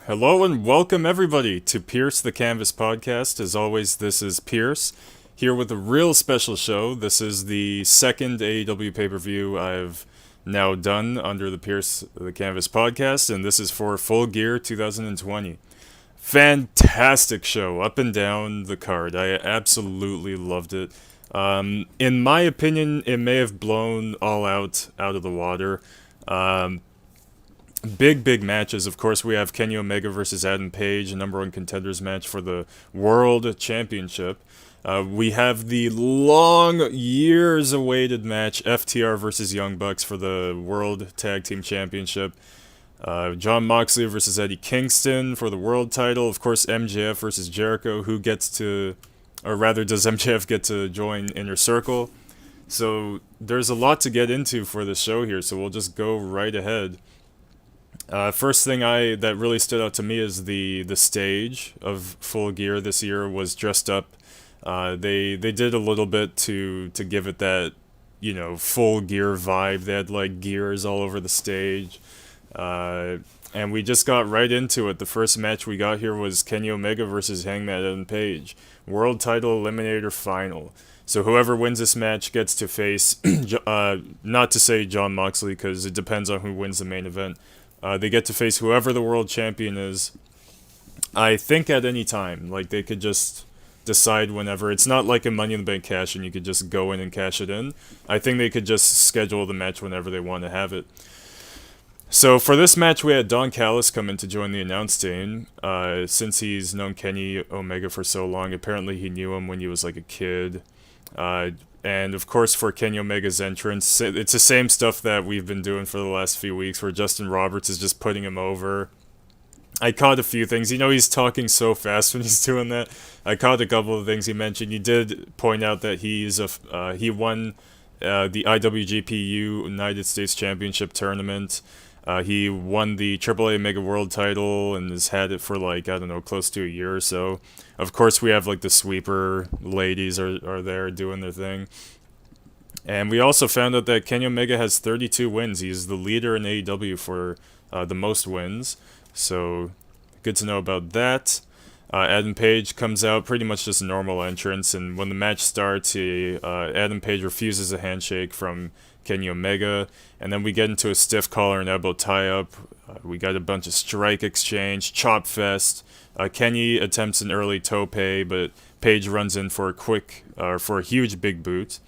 Hello and welcome everybody to Pierce the Canvas podcast. As always, this is Pierce here with a real special show. This is the second AEW pay-per-view I've now done under the Pierce the Canvas podcast, and this is for Full Gear 2020. Fantastic show, up and down the card. I absolutely loved it. In my opinion, it may have blown All Out of the water. Big matches. Of course, we have Kenny Omega versus Adam Page, a number one contenders match for the World Championship. We have the long, years-awaited match, FTR versus Young Bucks for the World Tag Team Championship. John Moxley versus Eddie Kingston for the world title. Of course, MJF versus Jericho. Who gets to, or rather, does MJF get to join Inner Circle? So there's a lot to get into for this show here, so we'll just go right ahead. First thing that really stood out to me is the stage of Full Gear this year was dressed up. They did a little bit to give it that, Full Gear vibe. They had like gears all over the stage. And we just got right into it. The first match we got here was Kenny Omega versus Hangman and Paige. World title eliminator final. So whoever wins this match gets to face, not to say John Moxley because it depends on who wins the main event. They get to face whoever the world champion is, I think at any time. Like, they could just decide whenever. It's not like a Money in the Bank cash and you could just go in and cash it in. I think they could just schedule the match whenever they want to have it. So for this match, we had Don Callis come in to join the announce team. Since he's known Kenny Omega for so long, apparently he knew him when he was like a kid. And of course, for Kenny Omega's entrance, it's the same stuff that we've been doing for the last few weeks, where Justin Roberts is just putting him over. I caught a few things. He's talking so fast when he's doing that. I caught a couple of things he mentioned. He did point out that he won the IWGP United States Championship tournament. He won the AAA Mega World title and has had it for close to a year or so. Of course, we have the sweeper ladies are there doing their thing. And we also found out that Kenny Omega has 32 wins. He's the leader in AEW for the most wins. So good to know about that. Adam Page comes out, pretty much just a normal entrance. And when the match starts, Adam Page refuses a handshake from Kenny Omega, and then we get into a stiff collar and elbow tie-up. We got a bunch of strike exchange, chop fest. Kenny attempts an early tope, but Page runs in for a huge big boot.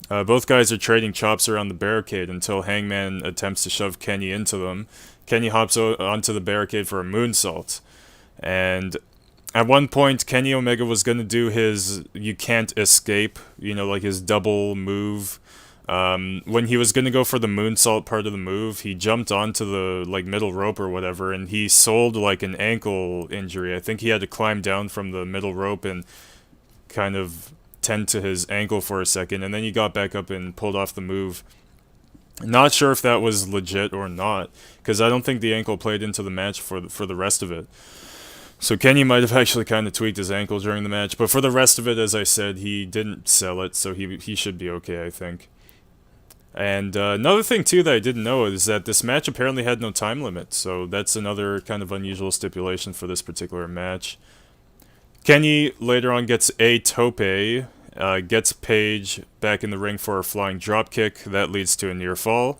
Both guys are trading chops around the barricade until Hangman attempts to shove Kenny into them. Kenny hops onto the barricade for a moonsault, and at one point, Kenny Omega was going to do his "you can't escape," his double move. When he was going to go for the moonsault part of the move, he jumped onto the middle rope or whatever, and he sold an ankle injury. I think he had to climb down from the middle rope and kind of tend to his ankle for a second, and then he got back up and pulled off the move. Not sure if that was legit or not, because I don't think the ankle played into the match for the rest of it. So Kenny might have actually kind of tweaked his ankle during the match, but for the rest of it, as I said, he didn't sell it, so he should be okay, I think. And another thing, too, that I didn't know is that this match apparently had no time limit, so that's another kind of unusual stipulation for this particular match. Kenny later on gets a tope, gets Paige back in the ring for a flying dropkick. That leads to a near fall.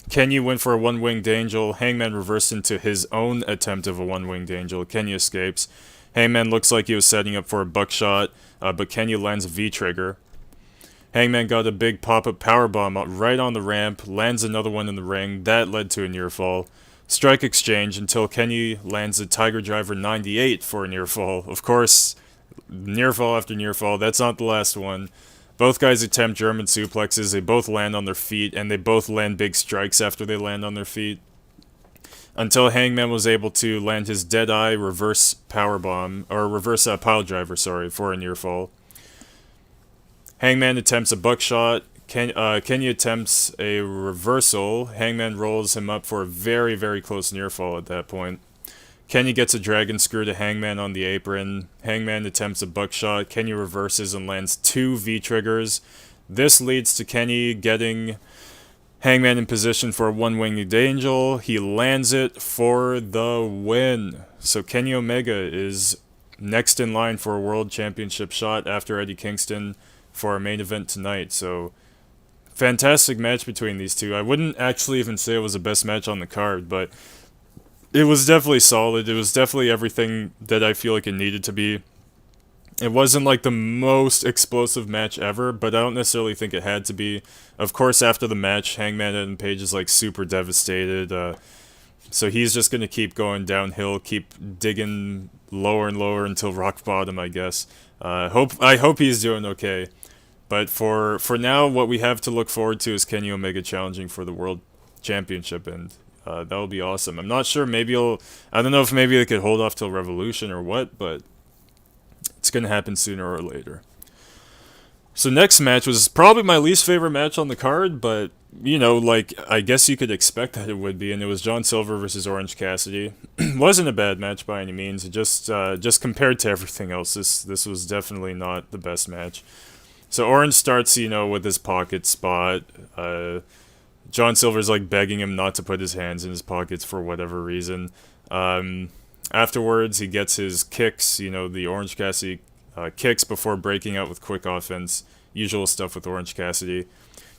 Kenny went for a one-winged angel. Hangman reversed into his own attempt of a one-winged angel. Kenny escapes. Hangman looks like he was setting up for a buckshot, but Kenny lands a V-trigger. Hangman got a big pop-up powerbomb right on the ramp, lands another one in the ring. That led to a near fall. Strike exchange until Kenny lands a Tiger Driver 98 for a near fall. Of course, near fall after near fall. That's not the last one. Both guys attempt German suplexes. They both land on their feet, and they both land big strikes after they land on their feet. Until Hangman was able to land his Deadeye reverse powerbomb, or reverse pile driver, for a near fall. Hangman attempts a buckshot. Kenny attempts a reversal. Hangman rolls him up for a very, very close near fall at that point. Kenny gets a dragon screw to Hangman on the apron. Hangman attempts a buckshot. Kenny reverses and lands two V-triggers. This leads to Kenny getting Hangman in position for a one-winged angel. He lands it for the win. So Kenny Omega is next in line for a world championship shot after Eddie Kingston for our main event tonight. So fantastic match between these two. I wouldn't actually even say it was the best match on the card, but it was definitely solid. It was definitely everything that I feel like it needed to be. It wasn't like the most explosive match ever, but I don't necessarily think it had to be. Of course, after the match, Hangman and Paige is like super devastated. So he's just gonna keep going downhill, keep digging lower and lower until rock bottom, I guess. I hope he's doing okay. But for now, what we have to look forward to is Kenny Omega challenging for the World Championship, and that will be awesome. I'm not sure. I don't know if maybe they could hold off till Revolution or what, but it's going to happen sooner or later. So next match was probably my least favorite match on the card, but, you know, like, I guess you could expect that it would be, and it was John Silver versus Orange Cassidy. Wasn't a bad match by any means. It just compared to everything else, this was definitely not the best match. So Orange starts, you know, with his pocket spot. John Silver's like begging him not to put his hands in his pockets for whatever reason. Afterwards, he gets his kicks, you know, the Orange Cassidy kicks before breaking out with quick offense. Usual stuff with Orange Cassidy.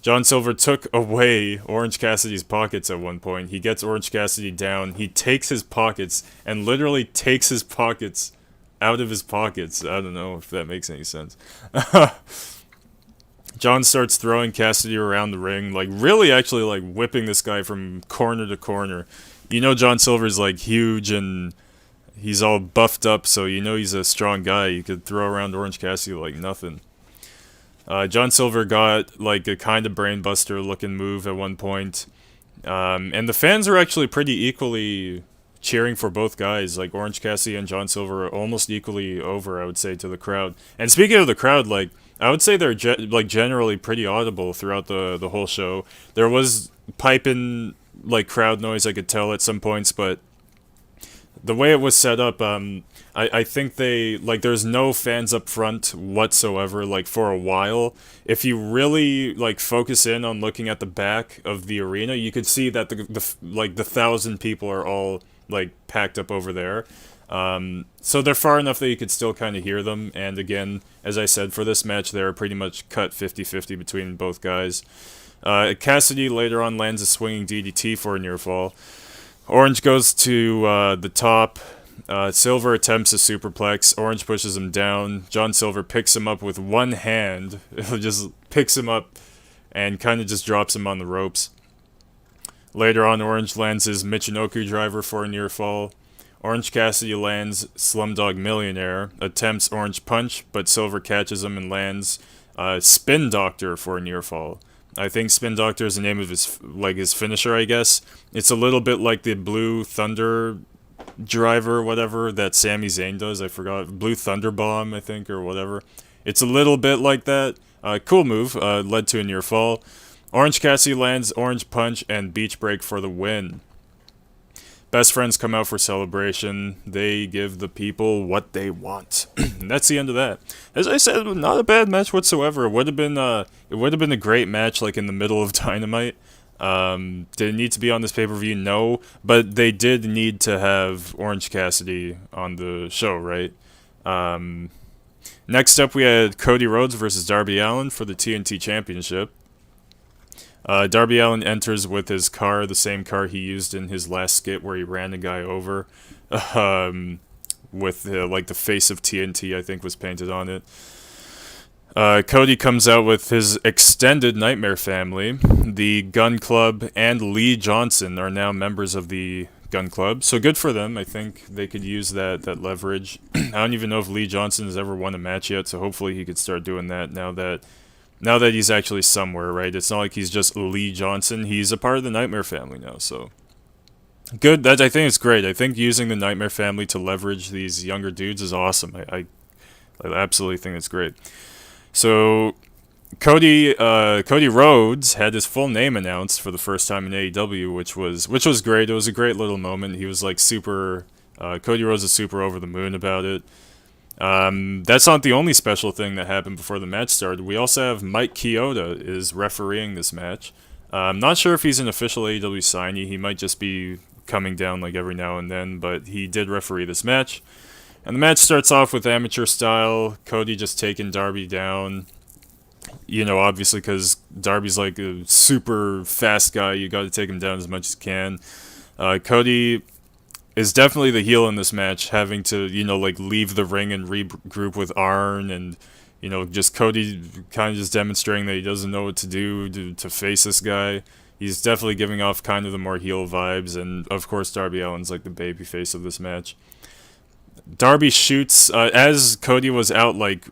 John Silver took away Orange Cassidy's pockets at one point. He gets Orange Cassidy down. He takes his pockets and literally takes his pockets out of his pockets. I don't know if that makes any sense. John starts throwing Cassidy around the ring, like really actually like whipping this guy from corner to corner. You know John Silver's like huge and he's all buffed up, so you know he's a strong guy. You could throw around Orange Cassidy like nothing. John Silver got like a kind of brainbuster looking move at one point. And the fans were actually pretty equally cheering for both guys. Like Orange Cassidy and John Silver are almost equally over, I would say, to the crowd. And speaking of the crowd, like I would say they're generally pretty audible throughout the whole show. There was piping like crowd noise I could tell at some points, but the way it was set up, I think they like there's no fans up front whatsoever. Like for a while, if you really like focus in on looking at the back of the arena, you could see that the 1,000 people are all like packed up over there. So they're far enough that you could still kind of hear them. And again, as I said, for this match, they're pretty much cut 50-50 between both guys. Cassidy later on lands a swinging DDT for a near fall. Orange goes to the top. Silver attempts a superplex. Orange pushes him down. John Silver picks him up with one hand. Just picks him up and kind of just drops him on the ropes. Later on, Orange lands his Michinoku driver for a near fall. Orange Cassidy lands Slumdog Millionaire, attempts Orange Punch, but Silver catches him and lands Spin Doctor for a near fall. I think Spin Doctor is the name of his finisher, I guess. It's a little bit like the Blue Thunder driver, whatever, that Sami Zayn does. I forgot. Blue Thunder Bomb, I think, or whatever. It's a little bit like that. Cool move. Led to a near fall. Orange Cassidy lands Orange Punch and Beach Break for the win. Best friends come out for celebration. They give the people what they want. And that's the end of that. As I said, not a bad match whatsoever. It would have been a great match like in the middle of Dynamite. Did it need to be on this pay-per-view? No. But they did need to have Orange Cassidy on the show, right? Next up, we had Cody Rhodes versus Darby Allin for the TNT Championship. Darby Allin enters with his car, the same car he used in his last skit where he ran a guy over, with like the face of TNT, I think, was painted on it. Cody comes out with his extended Nightmare family. The Gun Club and Lee Johnson are now members of the Gun Club, so good for them. I think they could use that leverage. I don't even know if Lee Johnson has ever won a match yet, so hopefully he could start doing that now that he's actually somewhere, right? It's not like he's just Lee Johnson. He's a part of the Nightmare family now, so good. I think it's great. I think using the Nightmare family to leverage these younger dudes is awesome. I absolutely think it's great. So Cody Rhodes had his full name announced for the first time in AEW, which was great. It was a great little moment. He was like super. Cody Rhodes is super over the moon about it. That's not the only special thing that happened before the match started. We also have Mike Chioda is refereeing this match. I'm not sure if he's an official AEW signee. He might just be coming down like every now and then, but he did referee this match. And the match starts off with amateur style. Cody just taking Darby down. Obviously because Darby's like a super fast guy. You got to take him down as much as you can. Cody is definitely the heel in this match, having to, leave the ring and regroup with Arn, and, just Cody kind of just demonstrating that he doesn't know what to do to face this guy. He's definitely giving off kind of the more heel vibes, and of course Darby Allin's like the baby face of this match. Darby shoots, as Cody was out, like,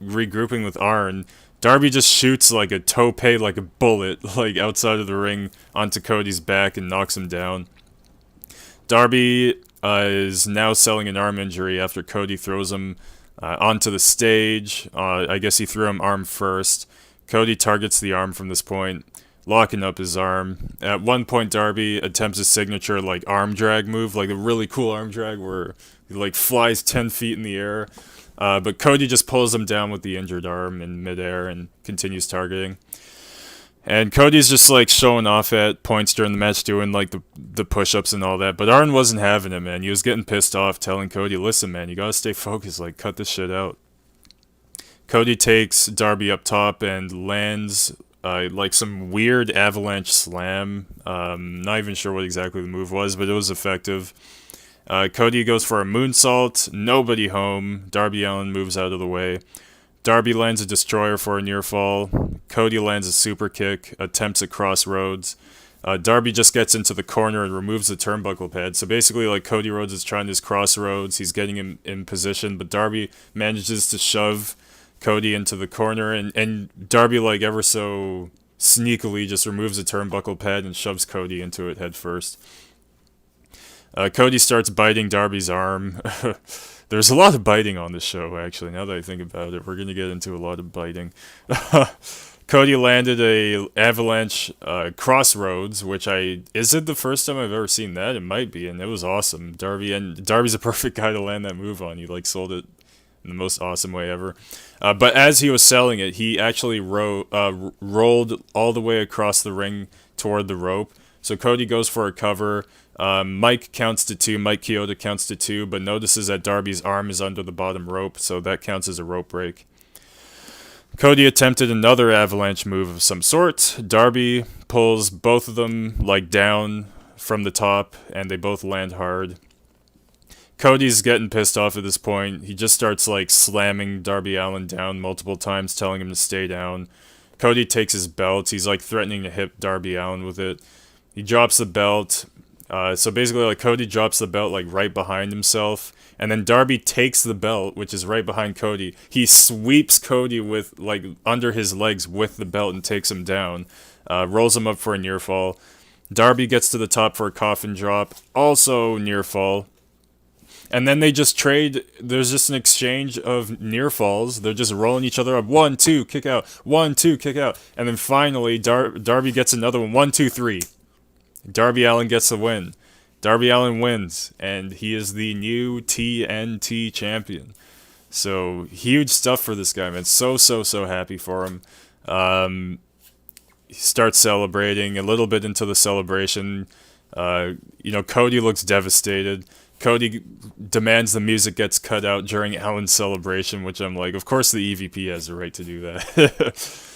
regrouping with Arn, Darby just shoots like a tope, like a bullet, like outside of the ring onto Cody's back and knocks him down. Darby is now selling an arm injury after Cody throws him onto the stage. I guess he threw him arm first. Cody targets the arm from this point, locking up his arm. At one point, Darby attempts a signature like arm drag move, like a really cool arm drag where he like flies 10 feet in the air. But Cody just pulls him down with the injured arm in midair and continues targeting. And Cody's just like showing off at points during the match, doing like the push-ups and all that. But Arn wasn't having it, man. He was getting pissed off, telling Cody, "Listen, man, you gotta stay focused. Like, cut this shit out." Cody takes Darby up top and lands like some weird avalanche slam. Not even sure what exactly the move was, but it was effective. Cody goes for a moonsault. Nobody home. Darby Allin moves out of the way. Darby lands a destroyer for a near fall. Cody lands a super kick, attempts a crossroads. Darby just gets into the corner and removes the turnbuckle pad. So basically, like, Cody Rhodes is trying his crossroads. He's getting him in position, but Darby manages to shove Cody into the corner, and Darby, like, ever so sneakily just removes the turnbuckle pad and shoves Cody into it head first. Cody starts biting Darby's arm. There's a lot of biting on this show, actually. Now that I think about it, we're going to get into a lot of biting. Cody landed a avalanche crossroads, which is it the first time I've ever seen that? It might be, and it was awesome. Darby's a perfect guy to land that move on. He like sold it in the most awesome way ever. But as he was selling it, he actually rolled all the way across the ring toward the rope. So Cody goes for a cover. Mike counts to 2. Mike Chioda counts to 2, but notices that Darby's arm is under the bottom rope, so that counts as a rope break. Cody attempted another avalanche move of some sort. Darby pulls both of them like down from the top, and they both land hard. Cody's getting pissed off at this point. He just starts like slamming Darby Allin down multiple times, telling him to stay down. Cody takes his belt. He's like threatening to hit Darby Allin with it. He drops the belt. So basically, like, Cody drops the belt like right behind himself, and then Darby takes the belt, which is right behind Cody. He sweeps Cody with like under his legs with the belt and takes him down. Rolls him up for a near fall. Darby gets to the top for a coffin drop, also near fall. And then they just trade. There's just an exchange of near falls. They're just rolling each other up. 1, 2, kick out. 1, 2, kick out. And then finally, Darby gets another one. 1, 2, 3. Darby Allin gets the win. Darby Allin wins, and he is the new TNT champion. So, huge stuff for this guy, man. So happy for him. He starts celebrating. A little bit into the celebration, Cody looks devastated. Cody demands the music gets cut out during Allin's celebration, which I'm like, of course the EVP has the right to do that.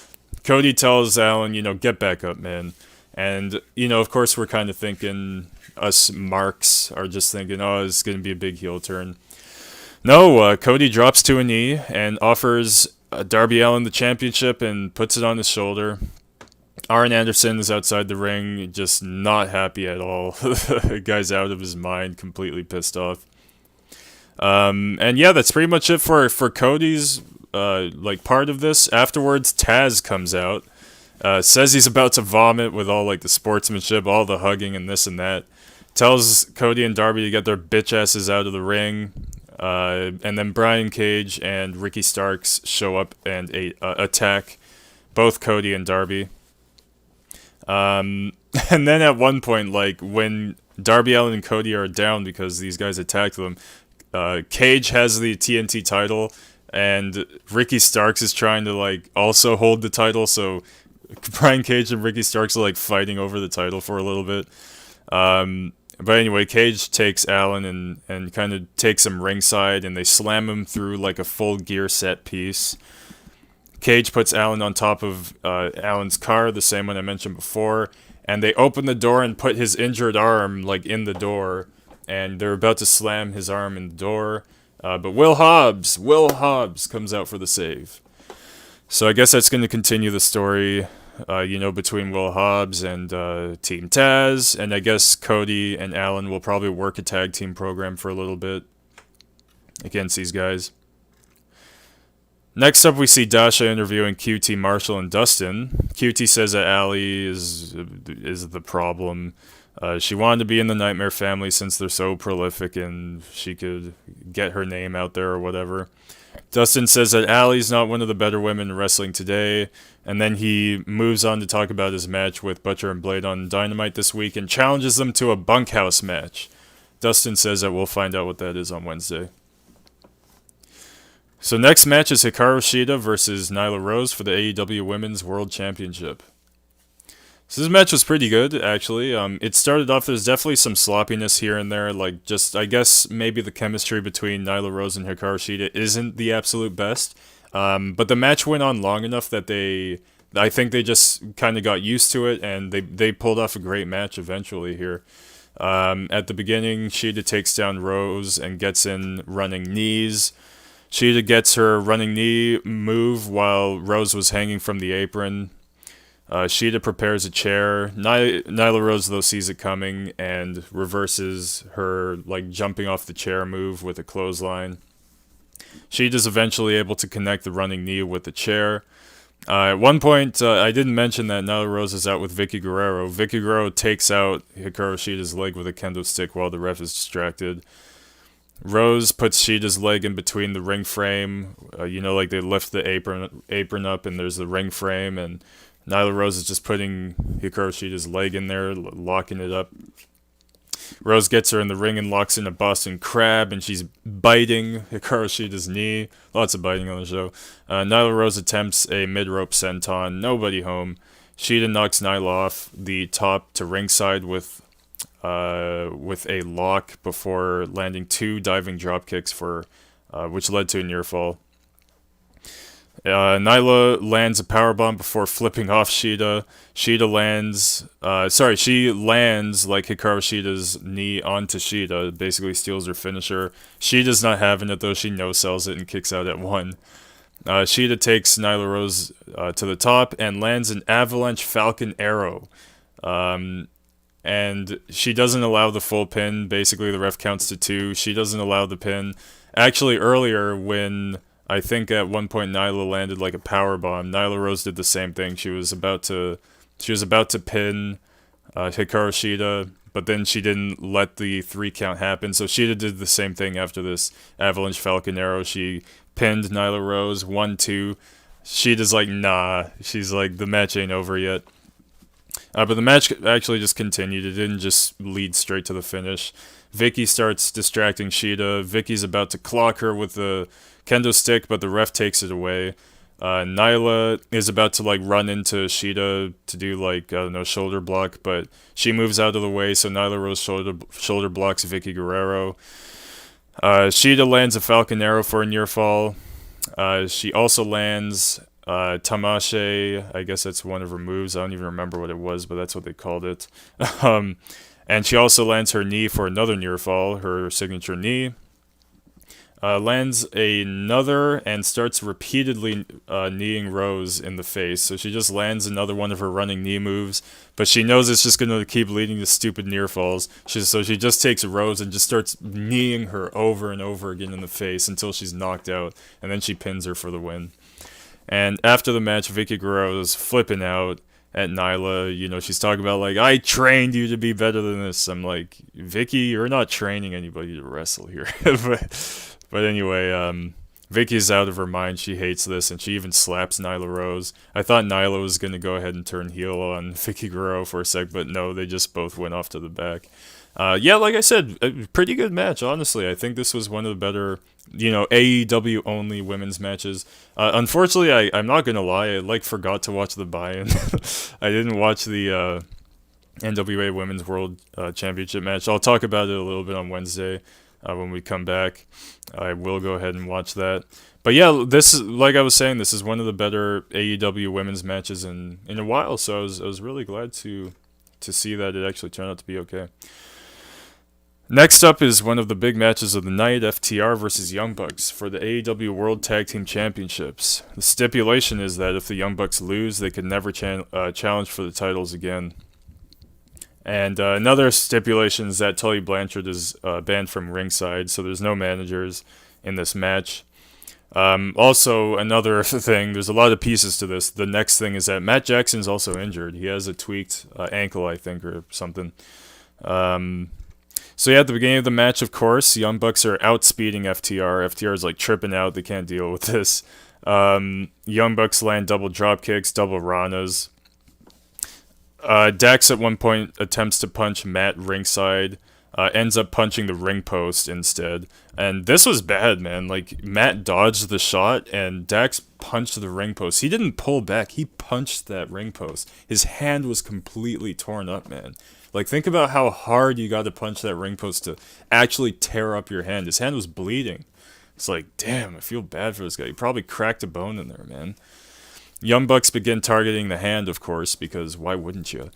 Cody tells Allin, get back up, man. And, of course we're kind of thinking, us marks are just thinking, oh, it's going to be a big heel turn. No, Cody drops to a knee and offers Darby Allin the championship and puts it on his shoulder. Arn Anderson is outside the ring, just not happy at all. The guy's out of his mind, completely pissed off. And yeah, that's pretty much it for Cody's part of this. Afterwards, Taz comes out. Says he's about to vomit with all like the sportsmanship, all the hugging and this and that. Tells Cody and Darby to get their bitch asses out of the ring. And then Brian Cage and Ricky Starks show up and attack both Cody and Darby. And then at one point, like when Darby Allin and Cody are down because these guys attacked them, Cage has the TNT title and Ricky Starks is trying to like also hold the title, so Brian Cage and Ricky Starks are like fighting over the title for a little bit. But anyway, Cage takes Allen and kind of takes him ringside, and they slam him through like a full gear set piece. Cage puts Allen on top of Allen's car, the same one I mentioned before, and they open the door and put his injured arm like in the door, and they're about to slam his arm in the door. But Will Hobbs comes out for the save. So I guess that's going to continue the story, between Will Hobbs and Team Taz, and I guess Cody and Allen will probably work a tag team program for a little bit against these guys. Next up, we see Dasha interviewing QT Marshall and Dustin. QT says that Allie is the problem. She wanted to be in the Nightmare family since they're so prolific and she could get her name out there or whatever. Dustin says that Allie's not one of the better women in wrestling today, and then he moves on to talk about his match with Butcher and Blade on Dynamite this week and challenges them to a bunkhouse match. Dustin says that we'll find out what that is on Wednesday. So next match is Hikaru Shida versus Nyla Rose for the AEW Women's World Championship. So this match was pretty good, actually. It started off, there's definitely some sloppiness here and there, like just, I guess, maybe the chemistry between Nyla Rose and Hikaru Shida isn't the absolute best. But the match went on long enough that I think they just kind of got used to it, and they pulled off a great match eventually here. At the beginning, Shida takes down Rose and gets in running knees. Shida gets her running knee move while Rose was hanging from the apron. Shida prepares a chair. Nyla Rose, though, sees it coming and reverses her like jumping off the chair move with a clothesline. Shida's eventually able to connect the running knee with the chair. At one point, I didn't mention that Nyla Rose is out with Vicky Guerrero. Vicky Guerrero takes out Hikaru Shida's leg with a kendo stick while the ref is distracted. Rose puts Shida's leg in between the ring frame. Like they lift the apron up and there's the ring frame, and Nyla Rose is just putting Hikaru Shida's leg in there, locking it up. Rose gets her in the ring and locks in a Boston Crab, and she's biting Hikaru Shida's knee. Lots of biting on the show. Nyla Rose attempts a mid-rope senton. Nobody home. Shida knocks Nyla off the top to ringside with a lock before landing 2 diving drop kicks which led to a near fall. Nyla lands a powerbomb before flipping off Shida. She lands like Hikaru Shida's knee onto Shida, basically steals her finisher. Shida's not having it though, she no-sells it and kicks out at 1. Shida takes Nyla Rose to the top and lands an avalanche falcon arrow. And she doesn't allow the full pin. Basically, the ref counts to 2. She doesn't allow the pin. Actually, earlier, when I think at one point Nyla landed like a power bomb, Nyla Rose did the same thing. She was about to pin Hikaru Shida, but then she didn't let the 3 count happen. So Shida did the same thing after this avalanche falcon arrow. She pinned Nyla Rose 1-2. Shida's like, nah. She's like, the match ain't over yet. But the match actually just continued. It didn't just lead straight to the finish. Vicky starts distracting Shida. Vicky's about to clock her with the kendo stick, but the ref takes it away. Nyla is about to run into Shida to do shoulder block, but she moves out of the way, so Nyla Rose shoulder blocks Vicky Guerrero. Shida lands a Falcon Arrow for a near fall. She also lands Tamashe. I guess that's one of her moves. I don't even remember what it was, but that's what they called it. And she also lands her knee for another near fall, her signature knee. Lands another and starts repeatedly kneeing Rose in the face. So she just lands another one of her running knee moves, but she knows it's just going to keep leading to stupid near falls. So she just takes Rose and just starts kneeing her over and over again in the face until she's knocked out, and then she pins her for the win. And after the match, Vicky Guerrero is flipping out at Nyla. She's talking about, I trained you to be better than this. I'm like, Vicky, you're not training anybody to wrestle here. But anyway, Vicky's out of her mind. She hates this, and she even slaps Nyla Rose. I thought Nyla was going to go ahead and turn heel on Vicky Guerrero for a sec, but no, they just both went off to the back. Yeah, like I said, a pretty good match, honestly. I think this was one of the better, AEW only women's matches. Unfortunately, I'm not gonna lie, I forgot to watch the buy-in. I didn't watch the NWA Women's World Championship match. I'll talk about it a little bit on Wednesday when we come back. I will go ahead and watch that. But yeah, this is, like I was saying, this is one of the better AEW women's matches in a while. So I was really glad to see that it actually turned out to be okay. Next up is one of the big matches of the night, FTR versus Young Bucks for the AEW World Tag Team Championships. The stipulation is that if the Young Bucks lose, they could never challenge for the titles again. And another stipulation is that Tully Blanchard is banned from ringside, so there's no managers in this match. Also, another thing, there's a lot of pieces to this. The next thing is that Matt Jackson's also injured. He has a tweaked ankle, I think, or something. So yeah, at the beginning of the match, of course, Young Bucks are outspeeding FTR. FTR is like tripping out. They can't deal with this. Young Bucks land double drop kicks, double Ranas. Dax at one point attempts to punch Matt ringside. Ends up punching the ring post instead. And this was bad, man. Like, Matt dodged the shot, and Dax punched the ring post. He didn't pull back. He punched that ring post. His hand was completely torn up, man. Like, think about how hard you got to punch that ring post to actually tear up your hand. His hand was bleeding. It's like, damn, I feel bad for this guy. He probably cracked a bone in there, man. Young Bucks begin targeting the hand, of course, because why wouldn't you?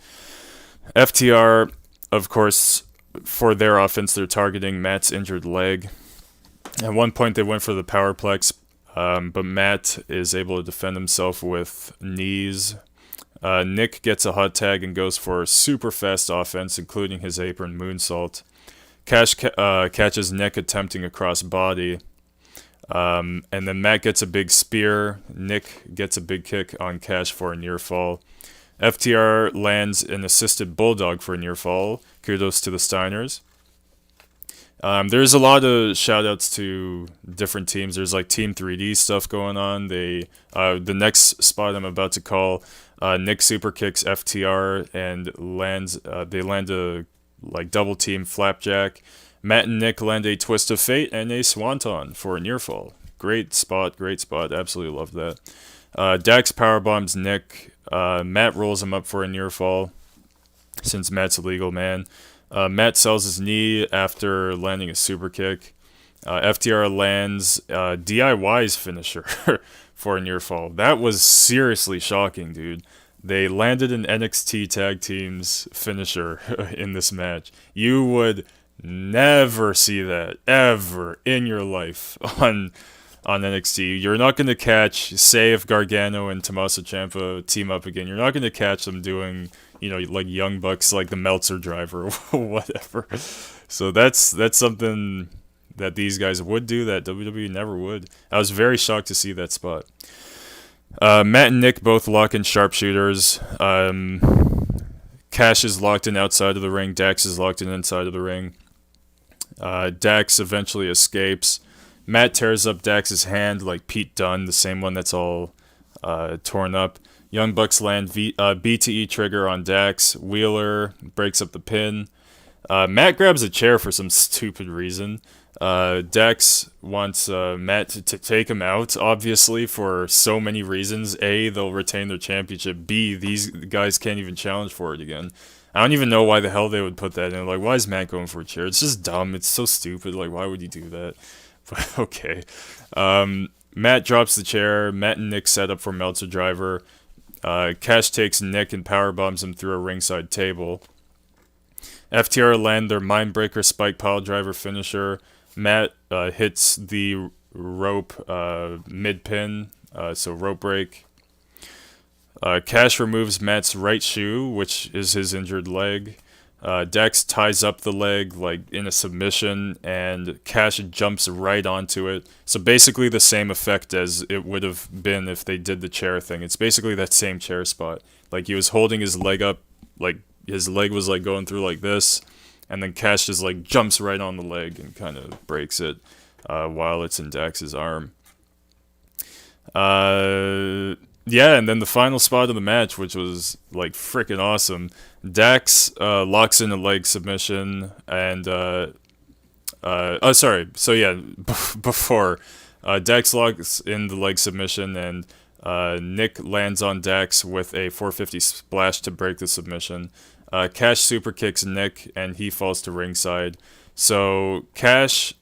FTR, of course, for their offense, they're targeting Matt's injured leg. At one point, they went for the powerplex, but Matt is able to defend himself with knees. Nick gets a hot tag and goes for a super fast offense, including his apron moonsault. Cash catches Nick attempting a crossbody. And then Matt gets a big spear. Nick gets a big kick on Cash for a near fall. FTR lands an assisted bulldog for a near fall. Kudos to the Steiners. There's a lot of shout-outs to different teams. There's like Team 3D stuff going on. The next spot I'm about to call, Nick super kicks FTR and they land a like double team flapjack. Matt and Nick land a twist of fate and a swanton for a near fall. Great spot. Absolutely loved that. Dax powerbombs Nick. Matt rolls him up for a near fall since Matt's a legal man. Matt sells his knee after landing a super kick. FTR lands DIY's finisher for a near fall. That was seriously shocking, dude. They landed an NXT Tag Team's finisher in this match. You would never see that ever in your life on NXT. You're not going to catch, say if Gargano and Tommaso Ciampa team up again, you're not going to catch them doing, like Young Bucks, like the Meltzer driver or whatever. So that's something that these guys would do that WWE never would. I was very shocked to see that spot. Matt and Nick both lock in sharpshooters. Cash is locked in outside of the ring. Dax is locked in inside of the ring. Dax eventually escapes. Matt tears up Dax's hand like Pete Dunne, the same one that's all torn up. Young Bucks land BTE trigger on Dax. Wheeler breaks up the pin. Matt grabs a chair for some stupid reason. Dax wants Matt to take him out, obviously, for so many reasons. A, they'll retain their championship. B, these guys can't even challenge for it again. I don't even know why the hell they would put that in. Like, why is Matt going for a chair? It's just dumb. It's so stupid. Like, why would you do that? But okay. Matt drops the chair. Matt and Nick set up for Meltzer driver. Cash takes Nick and powerbombs him through a ringside table. FTR land their Mindbreaker spike pile driver finisher. Matt hits the rope mid-pin, so rope break. Cash removes Matt's right shoe, which is his injured leg. Dex ties up the leg like in a submission, and Cash jumps right onto it. So basically the same effect as it would have been if they did the chair thing. It's basically that same chair spot. Like he was holding his leg up, like his leg was like going through like this, and then Cash just like jumps right on the leg and kind of breaks it while it's in Dax's arm. Yeah, and then the final spot of the match, which was like freaking awesome. Dax locks in a leg submission, and oh sorry. So yeah, before Dax locks in the leg submission, and Nick lands on Dax with a 450 splash to break the submission. Cash super kicks Nick, and he falls to ringside. So Cash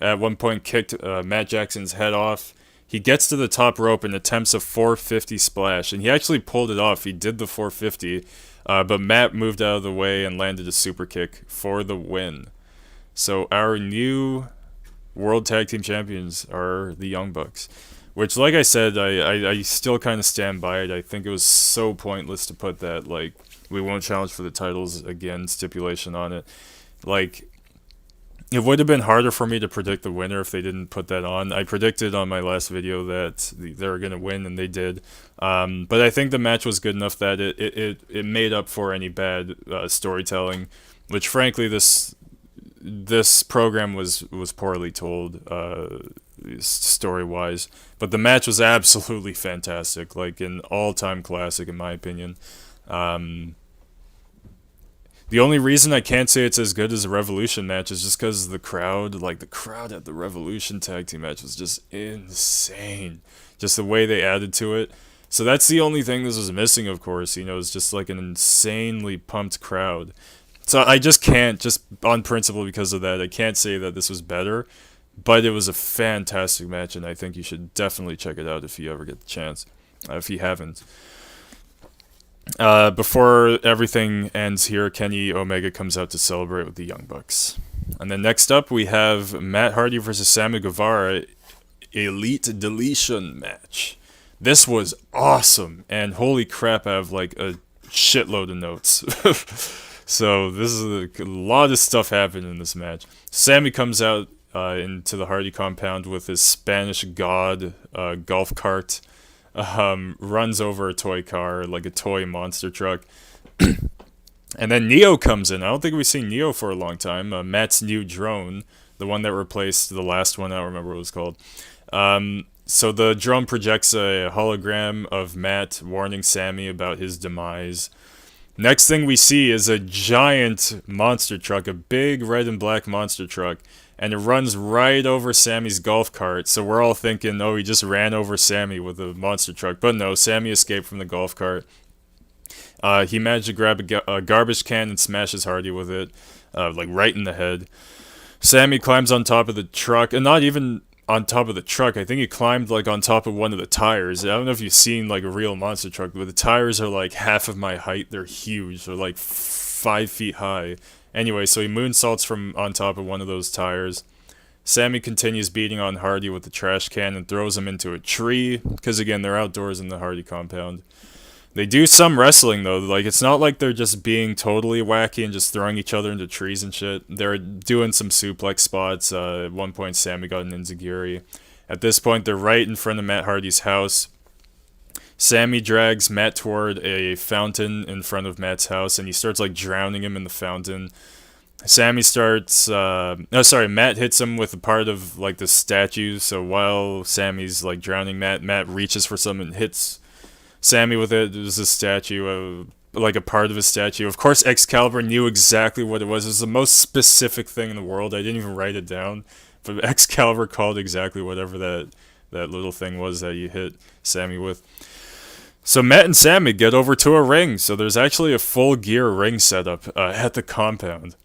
at one point kicked Matt Jackson's head off. He gets to the top rope and attempts a 450 splash, and he actually pulled it off. He did the 450, but Matt moved out of the way and landed a super kick for the win. So our new World Tag Team Champions are the Young Bucks, which, like I said, I still kind of stand by it. I think it was so pointless to put that, like, we won't challenge for the titles again stipulation on it. Like, it would have been harder for me to predict the winner if they didn't put that on. I predicted on my last video that they were going to win, and they did. But I think the match was good enough that it made up for any bad storytelling, which frankly this program was poorly told story-wise. But the match was absolutely fantastic, like an all-time classic in my opinion. The only reason I can't say it's as good as a Revolution match is just because the crowd, like the crowd at the Revolution tag team match was just insane. Just the way they added to it. So that's the only thing this was missing, of course, it's just like an insanely pumped crowd. So I just can't, just on principle because of that, I can't say that this was better. But it was a fantastic match, and I think you should definitely check it out if you ever get the chance, if you haven't. Before everything ends here, Kenny Omega comes out to celebrate with the Young Bucks. And then next up, we have Matt Hardy versus Sammy Guevara, Elite Deletion match. This was awesome, and holy crap, I have like a shitload of notes. So this is a lot of stuff happened in this match. Sammy comes out into the Hardy compound with his Spanish God golf cart. Runs over a toy car, like a toy monster truck. And then Neo comes in. I don't think we've seen Neo for a long time. Matt's new drone, the one that replaced the last one, I don't remember what it was called. So the drone projects a hologram of Matt warning Sammy about his demise. Next thing we see is a giant monster truck, a big red and black monster truck, and it runs right over Sammy's golf cart. So we're all thinking, oh, he just ran over Sammy with a monster truck. But no, Sammy escaped from the golf cart. He managed to grab a garbage can and smashes Hardy with it, like right in the head. Sammy climbs on top of the truck, and not even on top of the truck. I think he climbed like on top of one of the tires. I don't know if you've seen like a real monster truck, but the tires are like half of my height. They're huge. They're like 5 feet high. Anyway, so he moonsaults from on top of one of those tires. Sammy continues beating on Hardy with the trash can and throws him into a tree, because again, they're outdoors in the Hardy compound. They do some wrestling though, like it's not like they're just being totally wacky and just throwing each other into trees and shit. They're doing some suplex spots. At one point, Sammy got an enziguri. At this point, they're right in front of Matt Hardy's house. Sammy drags Matt toward a fountain in front of Matt's house, and he starts like drowning him in the fountain. Sammy starts, Matt hits him with a part of like the statue. So while Sammy's like drowning Matt reaches for something and hits Sammy with it. It was a statue, like a part of a statue. Of course, Excalibur knew exactly what it was. It was the most specific thing in the world. I didn't even write it down, but Excalibur called exactly whatever that little thing was that you hit Sammy with. So Matt and Sammy get over to a ring. So there's actually a full gear ring setup at the compound.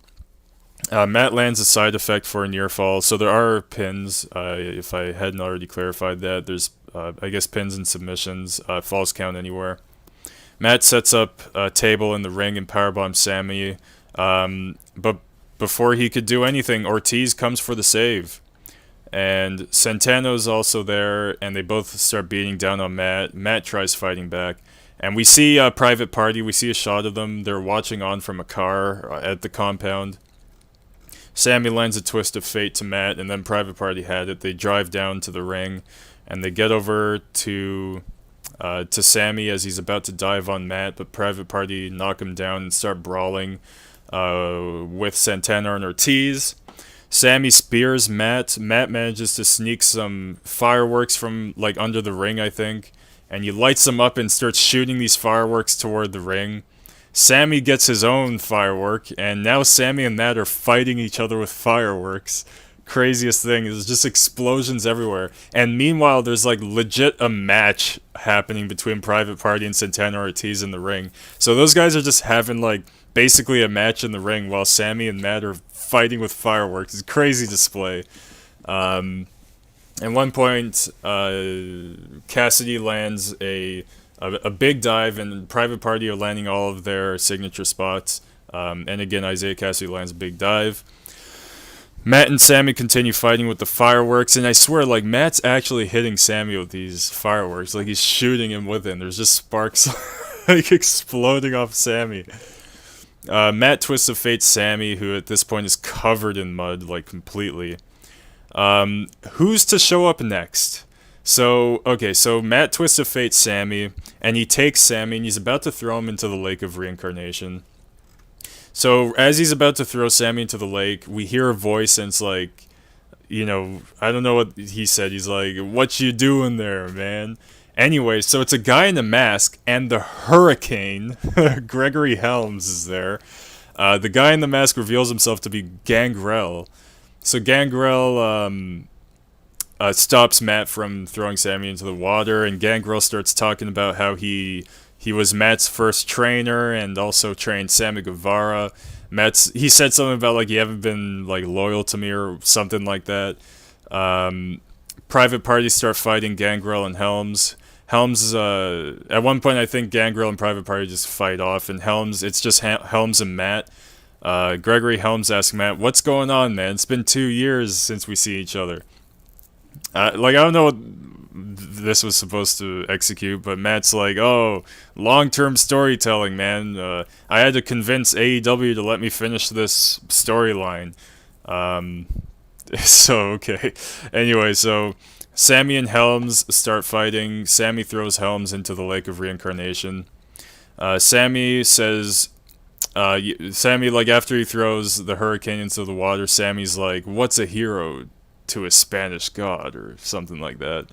Matt lands a side effect for a near fall. So there are pins. If I hadn't already clarified that, there's I guess pins and submissions. Falls count anywhere. Matt sets up a table in the ring and powerbombs Sammy. But before he could do anything, Ortiz comes for the save. And Santano's also there, and they both start beating down on Matt. Matt tries fighting back. And we see a private party. We see a shot of them. They're watching on from a car at the compound. Sammy lands a twist of fate to Matt, and then Private Party had it. They drive down to the ring, and they get over to Sammy as he's about to dive on Matt, but Private Party knock him down and start brawling with Santana and Ortiz. Sammy spears Matt. Matt manages to sneak some fireworks from like under the ring, I think, and he lights them up and starts shooting these fireworks toward the ring. Sammy gets his own firework, and now Sammy and Matt are fighting each other with fireworks. Craziest thing, there's just explosions everywhere. And meanwhile, there's like legit a match happening between Private Party and Santana Ortiz in the ring. So those guys are just having like basically a match in the ring while Sammy and Matt are fighting with fireworks. It's a crazy display. At one point, Cassidy lands a big dive, and Private Party are landing all of their signature spots. And again, Isaiah Cassidy lands a big dive. Matt and Sammy continue fighting with the fireworks, and I swear, like, Matt's actually hitting Sammy with these fireworks. Like, he's shooting him with it. There's just sparks like exploding off Sammy. Matt twists of fate Sammy, who at this point is covered in mud, like, completely. Who's to show up next? So Matt twists of fate Sammy, and he takes Sammy, and he's about to throw him into the Lake of Reincarnation. So as he's about to throw Sammy into the lake, we hear a voice, and it's like, you know, I don't know what he said. He's like, "What you doing there, man?" Anyway, so it's a guy in a mask, and the Hurricane, Gregory Helms, is there. The guy in the mask reveals himself to be Gangrel. So Gangrel stops Matt from throwing Sammy into the water, and Gangrel starts talking about how he was Matt's first trainer and also trained Sammy Guevara. He said something about like, "You haven't been like loyal to me," or something like that. Private Party start fighting Gangrel and Helms. Helms, at one point, I think Gangrel and Private Party just fight off, and it's just Helms and Matt. Gregory Helms asks Matt, "What's going on, man? It's been 2 years since we see each other." I don't know what this was supposed to execute, but Matt's like, "Oh, long-term storytelling, man. I had to convince AEW to let me finish this storyline." So, okay. Anyway, so Sammy and Helms start fighting. Sammy throws Helms into the Lake of Reincarnation. Sammy says... Sammy, like, after he throws the Hurricane into the water, Sammy's like, "What's a hero to a Spanish god?" or something like that.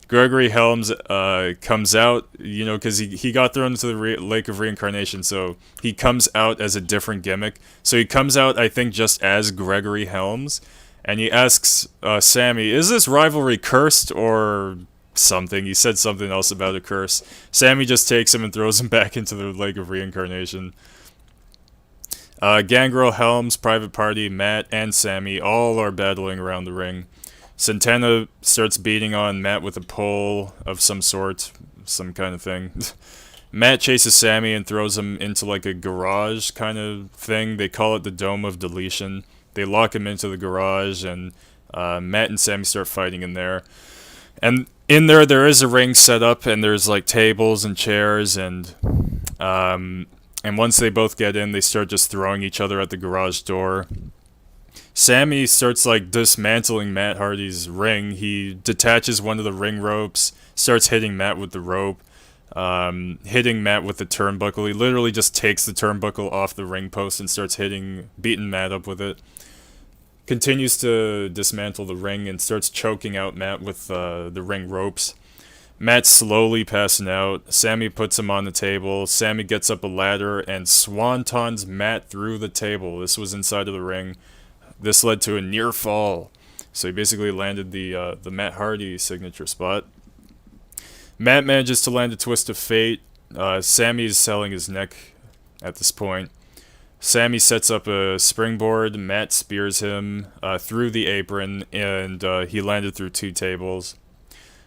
Gregory Helms comes out, you know, because he got thrown into the Lake of Reincarnation, so he comes out as a different gimmick. So he comes out, I think, just as Gregory Helms, and he asks Sammy, "Is this rivalry cursed or something?" He said something else about a curse. Sammy just takes him and throws him back into the Lake of Reincarnation. Gangrel, Helms, Private Party, Matt, and Sammy all are battling around the ring. Santana starts beating on Matt with a pole of some sort, some kind of thing. Matt chases Sammy and throws him into like a garage kind of thing. They call it the Dome of Deletion. They lock him into the garage, and Matt and Sammy start fighting in there. And in there is a ring set up, and there's like tables and chairs, and once they both get in, they start just throwing each other at the garage door. Sammy starts like dismantling Matt Hardy's ring. He detaches one of the ring ropes, starts hitting Matt with the rope, hitting Matt with the turnbuckle. He literally just takes the turnbuckle off the ring post and starts beating Matt up with it. Continues to dismantle the ring and starts choking out Matt with the ring ropes. Matt's slowly passing out. Sammy puts him on the table. Sammy gets up a ladder and swantons Matt through the table. This was inside of the ring. This led to a near fall. So he basically landed the Matt Hardy signature spot. Matt manages to land a twist of fate. Sammy is selling his neck at this point. Sammy sets up a springboard. Matt spears him through the apron, and he landed through 2 tables.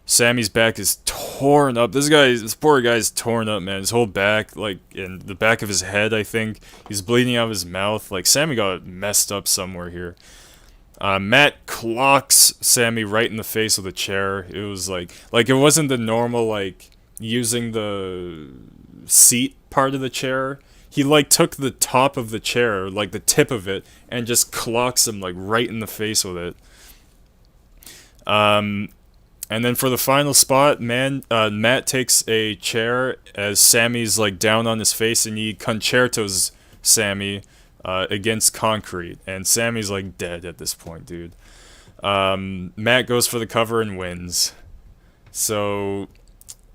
Sammy's back is torn up. This poor guy's torn up, man. His whole back, like, in the back of his head, I think. He's bleeding out of his mouth. Like, Sammy got messed up somewhere here. Matt clocks Sammy right in the face with a chair. It was like it wasn't the normal, like, using the seat part of the chair. He, like, took the top of the chair, like, the tip of it, and just clocks him, like, right in the face with it. And then for the final spot, Matt takes a chair as Sammy's like down on his face, and he concertos Sammy against concrete, and Sammy's like dead at this point, dude. Matt goes for the cover and wins. So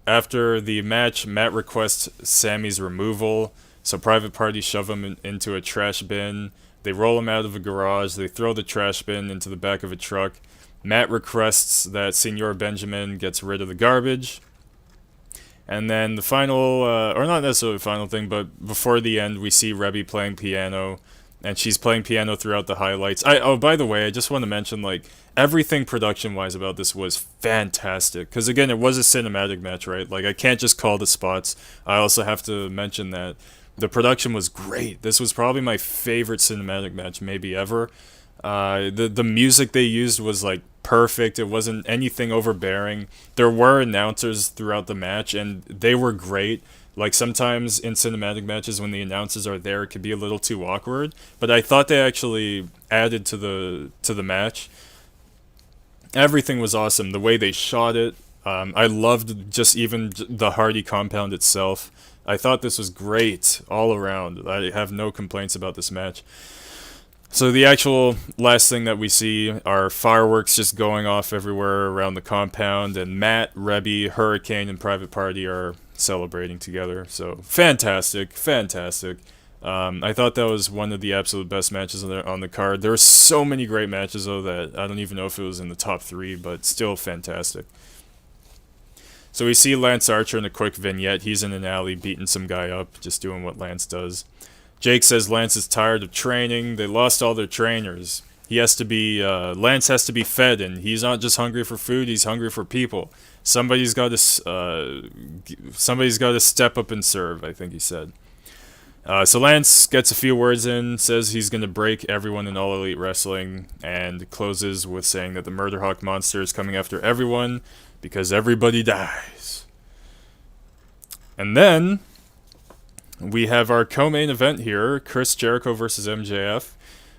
after the match, Matt requests Sammy's removal. So Private Party shove him into a trash bin. They roll him out of a garage. They throw the trash bin into the back of a truck. Matt requests that Senor Benjamin gets rid of the garbage. And then the final, or not necessarily the final thing, but before the end, we see Rebby playing piano. And she's playing piano throughout the highlights. Oh, by the way, I just want to mention, like, everything production-wise about this was fantastic. Because, again, it was a cinematic match, right? Like, I can't just call the spots. I also have to mention that the production was great. This was probably my favorite cinematic match, maybe ever. The music they used was, like, perfect. It wasn't anything overbearing. There were announcers throughout the match, and they were great. Like, sometimes in cinematic matches when the announcers are there, it could be a little too awkward. But I thought they actually added to the match. Everything was awesome. The way they shot it. I loved just even the Hardy compound itself. I thought this was great all around. I have no complaints about this match. So the actual last thing that we see are fireworks just going off everywhere around the compound, and Matt, Rebby, Hurricane, and Private Party are celebrating together. So fantastic, fantastic. I thought that was one of the absolute best matches on the card. There were so many great matches though that I don't even know if it was in the top 3, but still fantastic. So we see Lance Archer in a quick vignette. He's in an alley beating some guy up, just doing what Lance does. Jake says Lance is tired of training. They lost all their trainers. Lance has to be fed, and he's not just hungry for food, he's hungry for people. Somebody's got to step up and serve, I think he said. So Lance gets a few words in, says he's going to break everyone in All Elite Wrestling, and closes with saying that the Murder Hawk Monster is coming after everyone because everybody dies. And then we have our co-main event here, Chris Jericho versus MJF.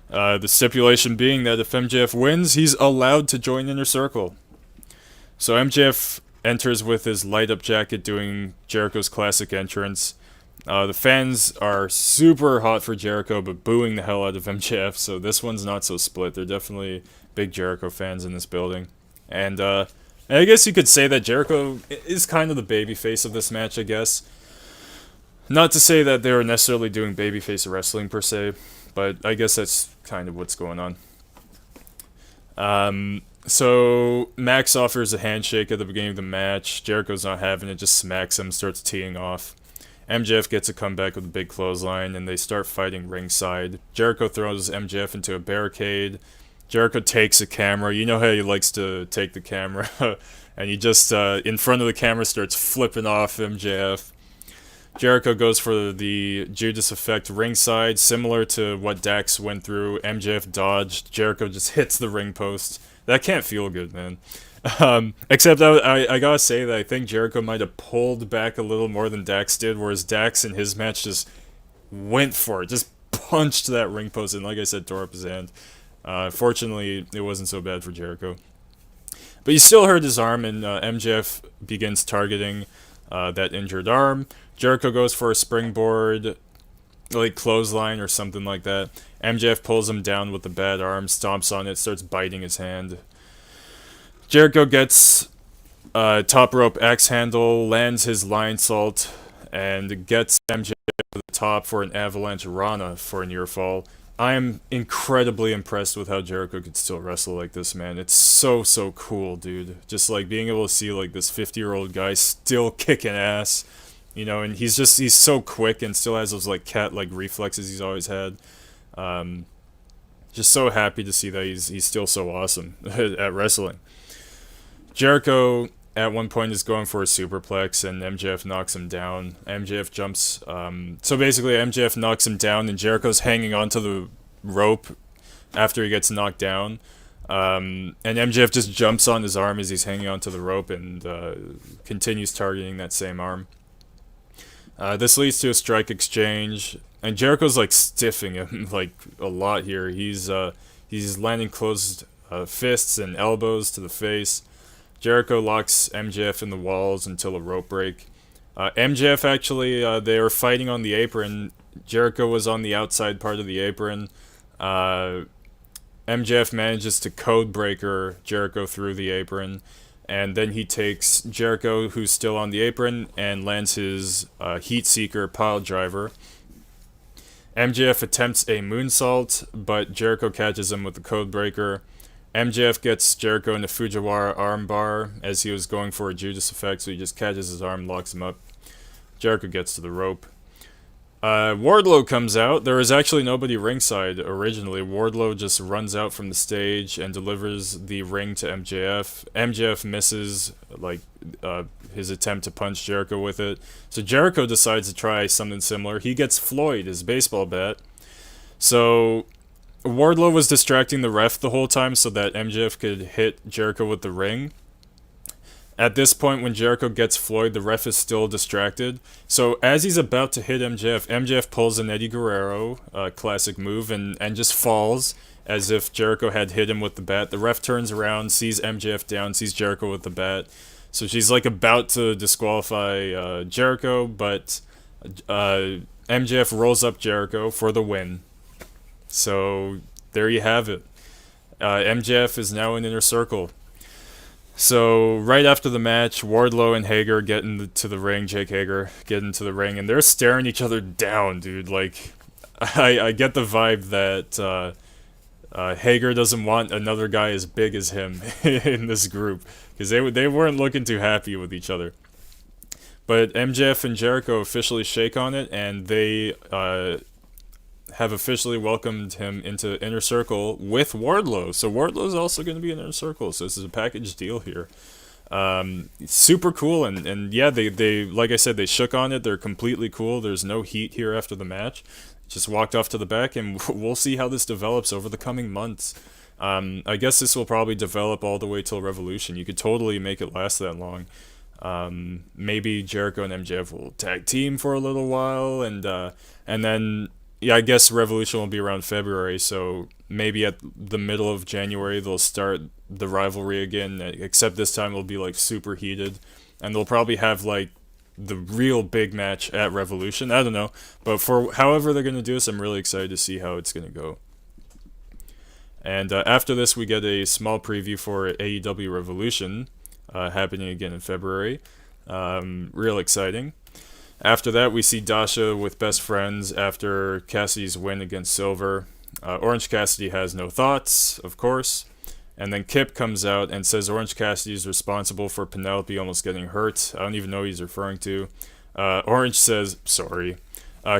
The stipulation being that if MJF wins, he's allowed to join Inner Circle. So MJF enters with his light-up jacket doing Jericho's classic entrance. The fans are super hot for Jericho, but booing the hell out of MJF, so this one's not so split. They're definitely big Jericho fans in this building. And I guess you could say that Jericho is kind of the babyface of this match, I guess. Not to say that they were necessarily doing babyface wrestling per se, but I guess that's kind of what's going on. So Max offers a handshake at the beginning of the match. Jericho's not having it, just smacks him, starts teeing off. MJF gets a comeback with a big clothesline, and they start fighting ringside. Jericho throws MJF into a barricade. Jericho takes a camera. You know how he likes to take the camera. And he just, in front of the camera, starts flipping off MJF. Jericho goes for the Judas effect ringside, similar to what Dax went through. MJF dodged. Jericho just hits the ring post. That can't feel good, man. Except I gotta say that I think Jericho might have pulled back a little more than Dax did, whereas Dax in his match just went for it, just punched that ring post, and like I said, tore up his hand. Fortunately, it wasn't so bad for Jericho. But he still hurt his arm, and MJF begins targeting that injured arm. Jericho goes for a springboard, like clothesline or something like that. MJF pulls him down with the bad arm, stomps on it, starts biting his hand. Jericho gets top rope axe handle, lands his lion salt, and gets MJF to the top for an avalanche Rana for a near fall. I am incredibly impressed with how Jericho could still wrestle like this, man. It's so cool, dude. Just like being able to see like this 50-year-old guy still kicking ass, you know, and he's so quick and still has those like cat-like reflexes he's always had. Just so happy to see that he's still so awesome at wrestling. Jericho at one point is going for a superplex, and MJF knocks him down. MJF jumps. So basically, MJF knocks him down, and Jericho's hanging onto the rope after he gets knocked down. And MJF just jumps on his arm as he's hanging onto the rope and continues targeting that same arm. This leads to a strike exchange, and Jericho's like stiffing him like a lot here. He's landing closed fists and elbows to the face. Jericho locks MJF in the walls until a rope break. MJF actually, they were fighting on the apron. Jericho was on the outside part of the apron. MJF manages to code breaker Jericho through the apron. and then he takes Jericho, who's still on the apron, and lands his Heat Seeker pile driver. MJF attempts a moonsault, but Jericho catches him with the code breaker. MJF gets Jericho in the Fujiwara armbar as he was going for a Judas effect, so he just catches his arm, locks him up. Jericho gets to the rope. Wardlow comes out. There was actually nobody ringside originally. Wardlow just runs out from the stage and delivers the ring to MJF. MJF misses his attempt to punch Jericho with it. So Jericho decides to try something similar. He gets Floyd, his baseball bat. So Wardlow was distracting the ref the whole time so that MJF could hit Jericho with the ring. At this point, when Jericho gets Floyd, the ref is still distracted. So as he's about to hit MJF, MJF pulls an Eddie Guerrero, classic move, and just falls as if Jericho had hit him with the bat. The ref turns around, sees MJF down, sees Jericho with the bat. So she's about to disqualify Jericho, but MJF rolls up Jericho for the win. So there you have it. MJF is now in Inner Circle. So right after the match, Wardlow and Hager get into the ring. Jake Hager get into the ring, and they're staring each other down, dude. I get the vibe that Hager doesn't want another guy as big as him in this group, because they weren't looking too happy with each other. But MJF and Jericho officially shake on it, and they have officially welcomed him into Inner Circle with Wardlow. So Wardlow's also going to be in Inner Circle. So this is a package deal here. Super cool, and yeah, they like I said, they shook on it. They're completely cool. There's no heat here after the match. Just walked off to the back, and we'll see how this develops over the coming months. I guess this will probably develop all the way till Revolution. You could totally make it last that long. Maybe Jericho and MJF will tag team for a little while, and then yeah, I guess Revolution will be around February, so maybe at the middle of January they'll start the rivalry again, except this time it'll be super heated, and they'll probably have the real big match at Revolution. I don't know, but for however they're going to do this, I'm really excited to see how it's going to go. And after this, we get a small preview for AEW Revolution, happening again in February. Real exciting. After that, we see Dasha with Best Friends after Cassidy's win against Silver. Orange Cassidy has no thoughts, of course. And then Kip comes out and says Orange Cassidy is responsible for Penelope almost getting hurt. I don't even know who he's referring to. Orange says, sorry.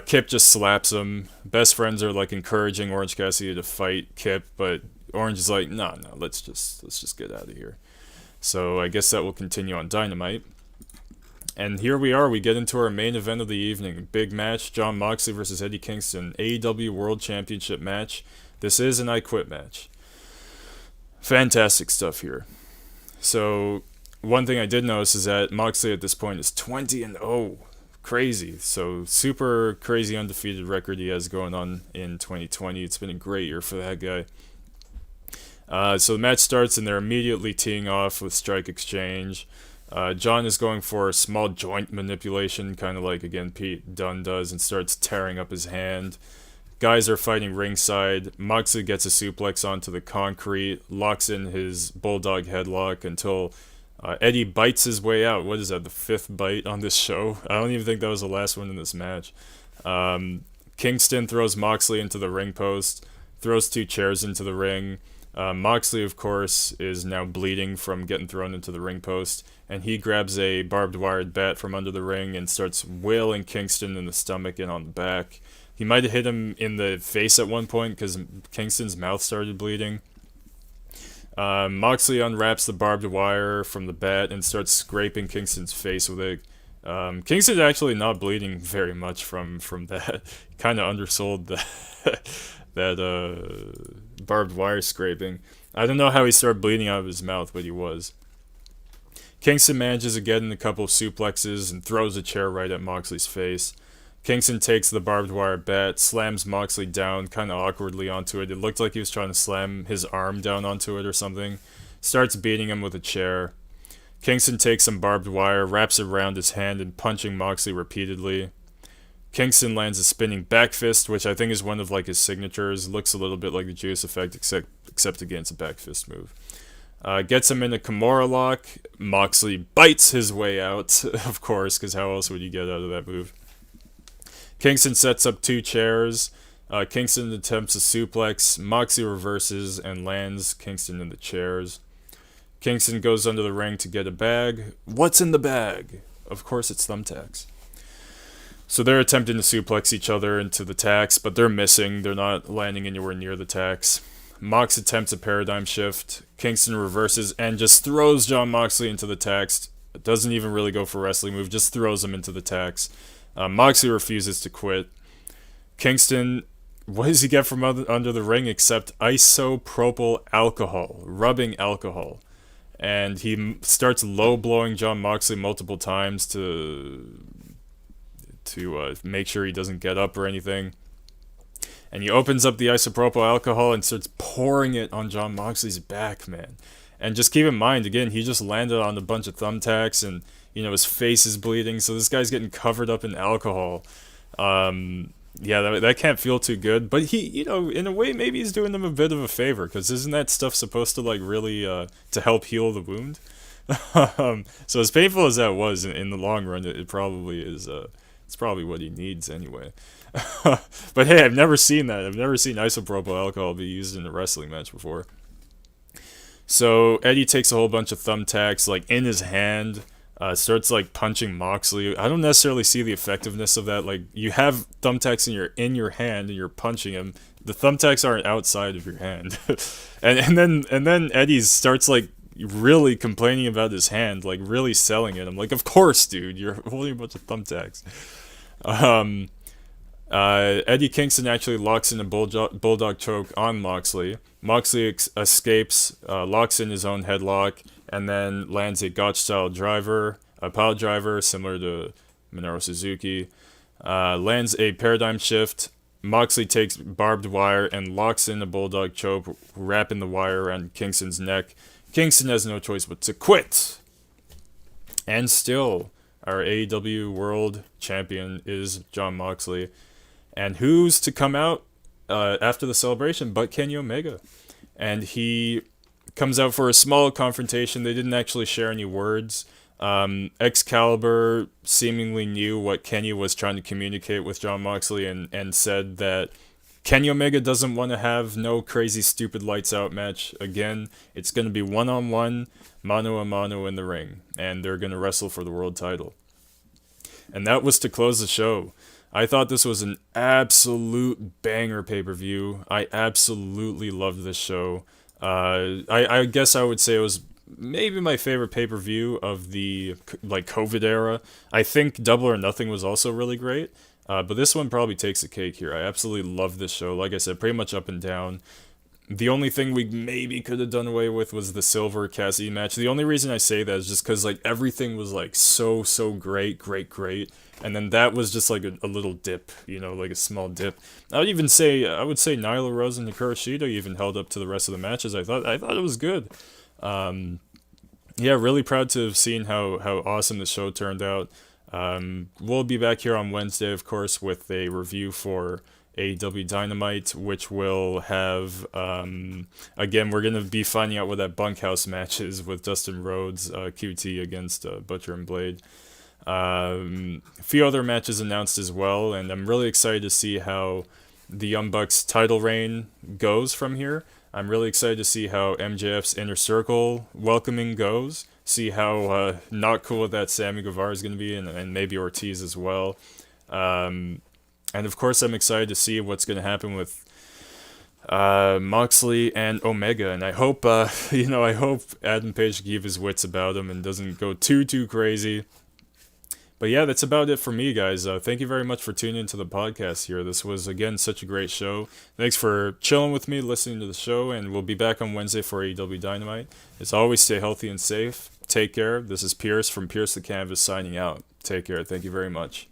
Kip just slaps him. Best Friends are encouraging Orange Cassidy to fight Kip, but Orange is like, no, let's just get out of here. So I guess that will continue on Dynamite. And here we are, we get into our main event of the evening. Big match, Jon Moxley versus Eddie Kingston, AEW World Championship match. This is an I Quit match. Fantastic stuff here. So, one thing I did notice is that Moxley at this point is 20-0. Crazy. So, super crazy undefeated record he has going on in 2020. It's been a great year for that guy. So the match starts and they're immediately teeing off with strike exchange. John is going for a small joint manipulation, kind of like, again, Pete Dunne does, and starts tearing up his hand. Guys are fighting ringside. Moxley gets a suplex onto the concrete, locks in his bulldog headlock until Eddie bites his way out. What is that, the 5th bite on this show? I don't even think that was the last one in this match. Kingston throws Moxley into the ring post, throws 2 chairs into the ring. Moxley, of course, is now bleeding from getting thrown into the ring post, and he grabs a barbed wired bat from under the ring and starts wailing Kingston in the stomach and on the back. He might have hit him in the face at one point because Kingston's mouth started bleeding. Moxley unwraps the barbed wire from the bat and starts scraping Kingston's face with it. Kingston's actually not bleeding very much from that. Kind of undersold that barbed wire scraping. I don't know how he started bleeding out of his mouth, but he was. Kingston manages to get in a couple of suplexes and throws a chair right at Moxley's face. Kingston takes the barbed wire bat, slams Moxley down kind of awkwardly onto it. It looked like he was trying to slam his arm down onto it or something. Starts beating him with a chair. Kingston takes some barbed wire, wraps it around his hand, and punching Moxley repeatedly. Kingston lands a spinning back fist, which I think is one of his signatures. Looks a little bit like the Judas effect, except again, it's a back fist move. Gets him in a Kimura lock. Moxley bites his way out, of course, because how else would you get out of that move? Kingston sets up 2 chairs. Kingston attempts a suplex. Moxley reverses and lands Kingston in the chairs. Kingston goes under the ring to get a bag. What's in the bag? Of course, it's thumbtacks. So they're attempting to suplex each other into the tacks, but they're missing. They're not landing anywhere near the tacks. Mox attempts a paradigm shift. Kingston reverses and just throws Jon Moxley into the tacks. Doesn't even really go for a wrestling move, just throws him into the tacks. Moxley refuses to quit. Kingston, what does he get from under the ring except isopropyl alcohol, rubbing alcohol? And he starts low-blowing Jon Moxley multiple times to make sure he doesn't get up or anything. And he opens up the isopropyl alcohol and starts pouring it on Jon Moxley's back, man. And just keep in mind, again, he just landed on a bunch of thumbtacks and, his face is bleeding, so this guy's getting covered up in alcohol. Yeah, that can't feel too good. But he, in a way, maybe he's doing them a bit of a favor, because isn't that stuff supposed to, really, to help heal the wound? So as painful as that was, in the long run, it probably is, it's probably what he needs anyway. But hey, I've never seen that. I've never seen isopropyl alcohol be used in a wrestling match before. So Eddie takes a whole bunch of thumbtacks, in his hand, starts, punching Moxley. I don't necessarily see the effectiveness of that. You have thumbtacks in your hand and you're punching him. The thumbtacks aren't outside of your hand. and then Eddie starts, really complaining about his hand, really selling it. I'm like, of course, dude, you're holding a bunch of thumbtacks. Eddie Kingston actually locks in a bulldog choke on Moxley. Moxley escapes, locks in his own headlock, and then lands a gotch-style driver, a pile driver similar to Minoru Suzuki. Lands a paradigm shift. Moxley takes barbed wire and locks in a bulldog choke, wrapping the wire around Kingston's neck. Kingston has no choice but to quit. And still, our AEW World Champion is Jon Moxley. And who's to come out after the celebration but Kenny Omega? And he comes out for a small confrontation. They didn't actually share any words. Excalibur seemingly knew what Kenny was trying to communicate with Jon Moxley and said that Kenny Omega doesn't want to have no crazy stupid lights out match again. It's going to be one-on-one, mano-a-mano in the ring. And they're going to wrestle for the world title. And that was to close the show. I thought this was an absolute banger pay-per-view. I absolutely loved this show. I guess I would say it was maybe my favorite pay-per-view of the COVID era. I think Double or Nothing was also really great. But this one probably takes the cake here. I absolutely love this show. Like I said, pretty much up and down. The only thing we maybe could have done away with was the Silver Cassidy match. The only reason I say that is just because everything was so great. And then that was just a little dip, a small dip. I would say Nyla Rose and Hikaru Shida even held up to the rest of the matches. I thought it was good. Yeah, really proud to have seen how awesome the show turned out. We'll be back here on Wednesday, of course, with a review for AEW Dynamite, which will have, again, we're going to be finding out what that bunkhouse match is with Dustin Rhodes, QT against Butcher and Blade. A few other matches announced as well, and I'm really excited to see how the Young Bucks title reign goes from here. I'm really excited to see how MJF's Inner Circle welcoming goes. See how not cool that Sammy Guevara is going to be, and maybe Ortiz as well. And of course, I'm excited to see what's going to happen with Moxley and Omega. And I hope, I hope Adam Page can keep his wits about him and doesn't go too crazy. But yeah, that's about it for me, guys. Thank you very much for tuning into the podcast here. This was, again, such a great show. Thanks for chilling with me, listening to the show, and we'll be back on Wednesday for AEW Dynamite. As always, stay healthy and safe. Take care. This is Pierce from Pierce the Canvas signing out. Take care. Thank you very much.